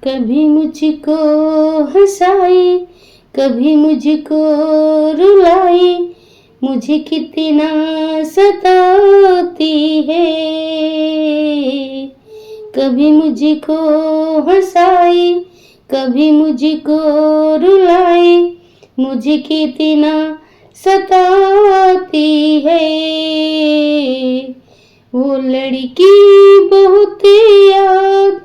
कभी मुझको हंसाई, कभी मुझको रुलाई, मुझे कितना सताती है। कभी मुझको हंसाई, कभी मुझको रुलाई, मुझे कितना सताती है। वो लड़की बहुत याद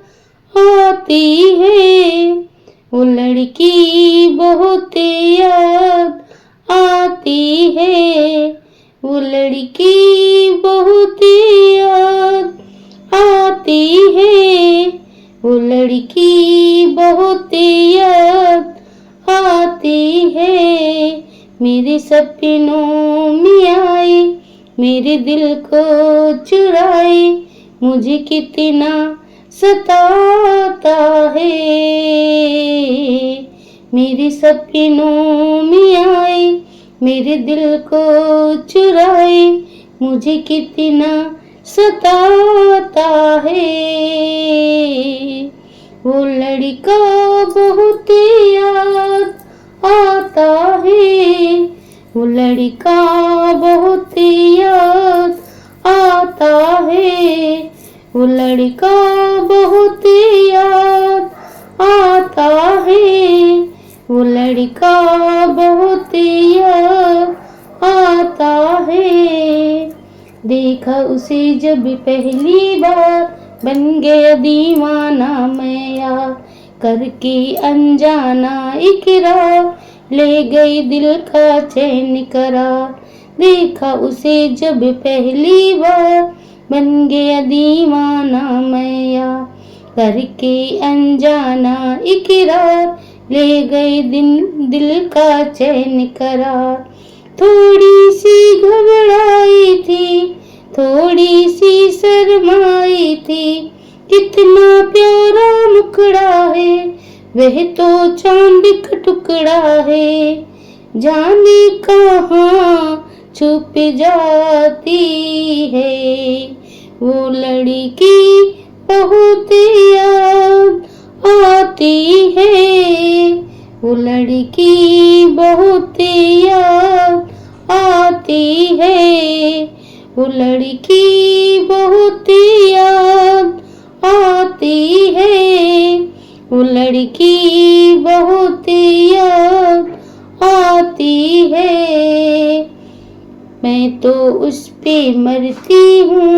आती है, वो लड़की बहुत याद आती है, वो लड़की बहुत याद आती है, वो लड़की बहुत याद आती है। मेरे सपनों में आई, मेरे दिल को चुराई, मुझे कितना सताता है। मेरे सपनों में आई, मेरे दिल को चुराई, मुझे कितना सताता है। वो लड़का बहुत याद आता है, वो लड़का बहुत याद आता है, वो लड़का बहुत याद आता है, वो लड़का बहुत याद आता है। देखा उसे जब पहली बार, बन गया दीवाना मैं यार, करके अनजाना इकरार, ले गई दिल का चैन करार। देखा उसे जब पहली बार, बन गया दीवाना मैं यार, करके अनजाना इकरार, ले गई दिल का चैन करार। थोड़ी सी घबराई थी, थोड़ी सी शर्माई थी, कितना प्यारा मुखड़ा है, वह तो चांद का टुकड़ा है। जाने कहाँ छुप जाती है, वो लड़की बहुत याद आती है, वो लड़की बहुत याद आती है, वो लड़की बहुत याद आती है, वो लड़की बहुत याद आती है। मैं तो उस पे मरती हूँ,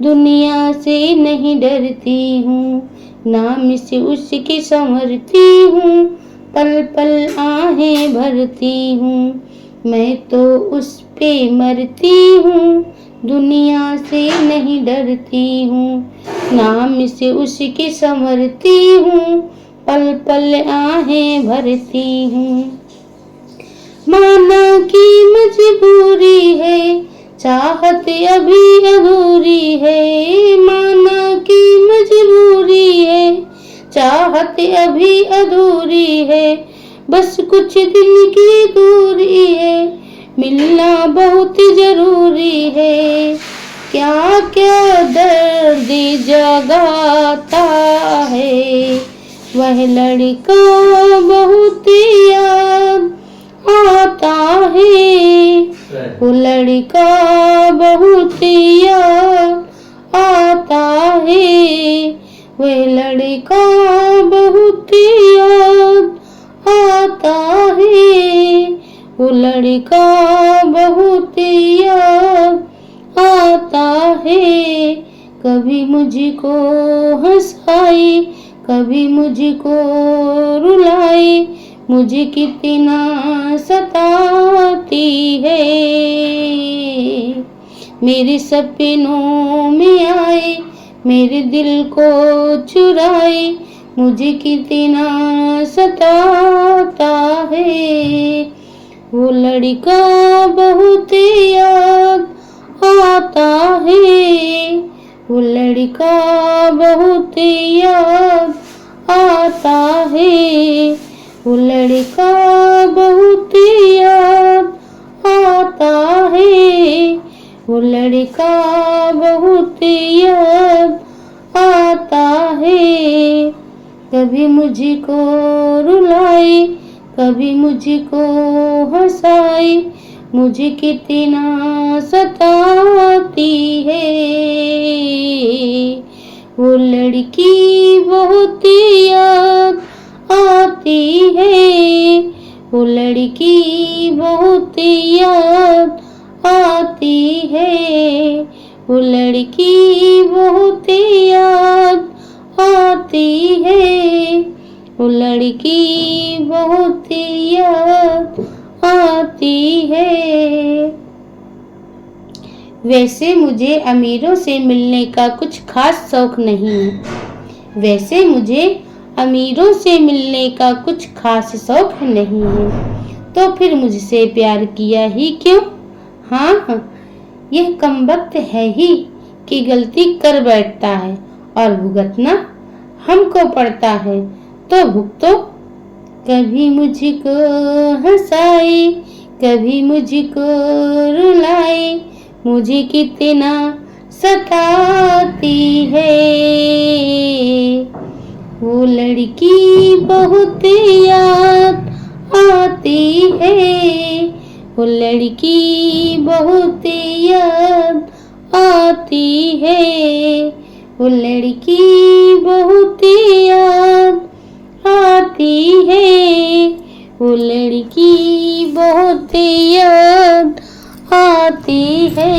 दुनिया से नहीं डरती हूँ, नाम से उसकी संवरती हूँ, पल पल आहें भरती हूँ। मैं तो उस पे मरती हूँ, दुनिया से नहीं डरती हूँ, नाम से उसकी संवरती हूँ, पल पल आहें भरती हूँ। माना कि मजबूरी है, चाहत अभी अधूरी है, माना कि मजबूरी है, चाहत अभी अधूरी है, बस कुछ दिन की दूरी है, मिलना बहुत जरूरी है। क्या क्या दर्द जगाता है, वह लड़का बहुत याद आता है, वो लड़का बहुत याद आता है, वह लड़का बहुत याद आता है, वो लड़का बहुत याद आता है। कभी मुझको हंसाई, कभी मुझको रुलाई, मुझे कितना सताती है। मेरे सपनों में आए, मेरे दिल को चुराए, मुझे कितना सताता है। वो लड़का बहुत याद आता है, वो लड़का बहुत याद आता है, वो लड़का बहुत याद आता है, वो लड़का बहुत याद आता है। कभी मुझको रुलाए, कभी मुझको हंसाए, मुझे कितना सताती है। वो लड़की बहुत याद आती है, वो लड़की बहुत याद आती है, वो लड़की बहुत याद आती है, वो लड़की बहुत याद आती है। वैसे मुझे अमीरों से मिलने का कुछ खास शौक नहीं है। वैसे मुझे अमीरों से मिलने का कुछ खास शौक नहीं है। तो फिर मुझसे प्यार किया ही क्यों? हाँ, यह कमबख्त है ही कि गलती कर बैठता है और भुगतना हमको पड़ता है, तो भुगतो। कभी मुझको हंसाए, कभी मुझको रुलाए, मुझे कितना सताती है। वो लड़की बहुत याद आती है, वो लड़की बहुत याद आती है, वो लड़की बहुत याद आती है, वो लड़की बहुत याद आती है।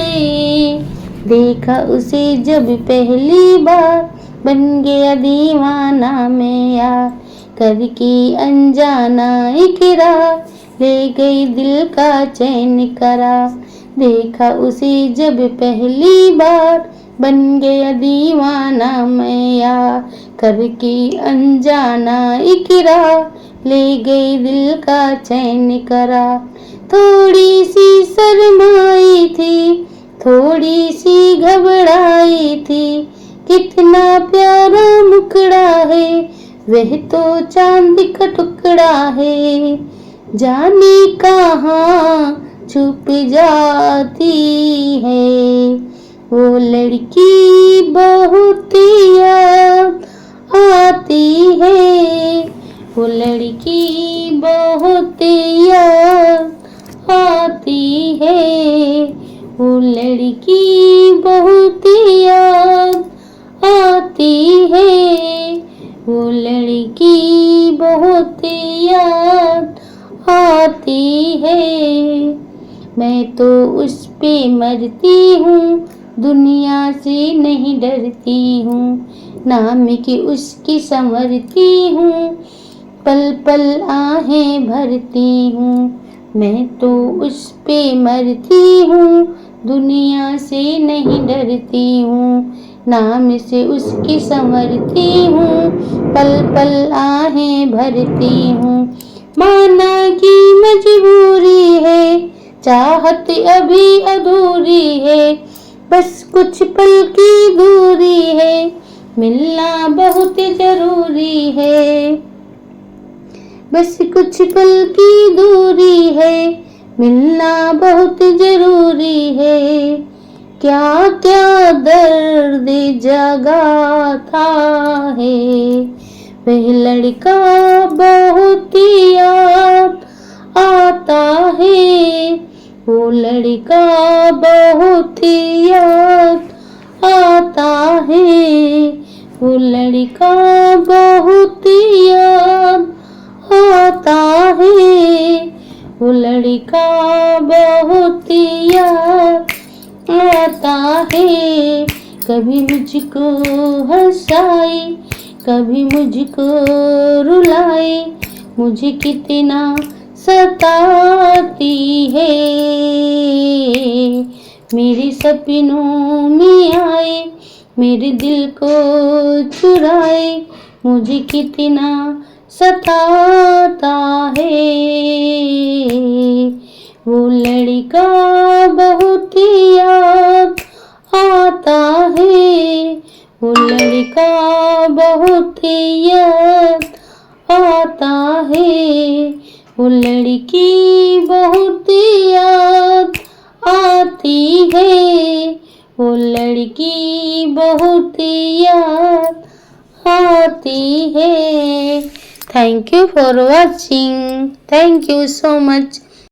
देखा उसे जब पहली बार, बन गया दीवाना मैं यार, करके अनजाना इकरार, ले गई दिल का चैन करार। देखा उसे जब पहली बार, बन गया दीवाना मैं यार, करके अनजाना इकरार, ले गई दिल का चैन करार। थोड़ी सी शर्माई थी, थोड़ी सी घबराई थी, कितना प्यारा मुखड़ा है, वह तो चांद का टुकड़ा है। जाने कहाँ छुप जाती है, वो लड़की बहुत याद आती है, वो लड़की बहुत याद आती है, वो लड़की बहुत याद आती है, वो लड़की बहुत याद आती है। मैं तो उस पे मरती हूँ, दुनिया से नहीं डरती हूँ, नाम की उसकी संवरती हूँ, पल पल आहें भरती हूँ। मैं तो उस पे मरती हूँ, दुनिया से नहीं डरती हूँ, नाम से उसकी संवरती हूँ, पल पल आहें भरती हूँ। माना कि मजबूरी है, चाहत अभी अधूरी है, बस कुछ पल की दूरी है, मिलना बहुत जरूरी है। बस कुछ पल की दूरी है, मिलना बहुत जरूरी है। क्या क्या दर्द जगाता है, वह लड़का बहुत याद आता है, वो लड़का बहुत याद आता है, वो लड़का बहुत याद आता है, वो लड़का बहुत याद आता है। कभी मुझको हंसाए, कभी मुझको रुलाए, मुझे कितना सताती है। मेरे सपनों में आए, मेरे दिल को चुराए, मुझे कितना सताता है। वो लड़का बहुत याद आता है, वो लड़का बहुत याद आता है, वो लड़की बहुत याद आती है, वो लड़की बहुत याद आती होती है। Thank you for watching. Thank you so much.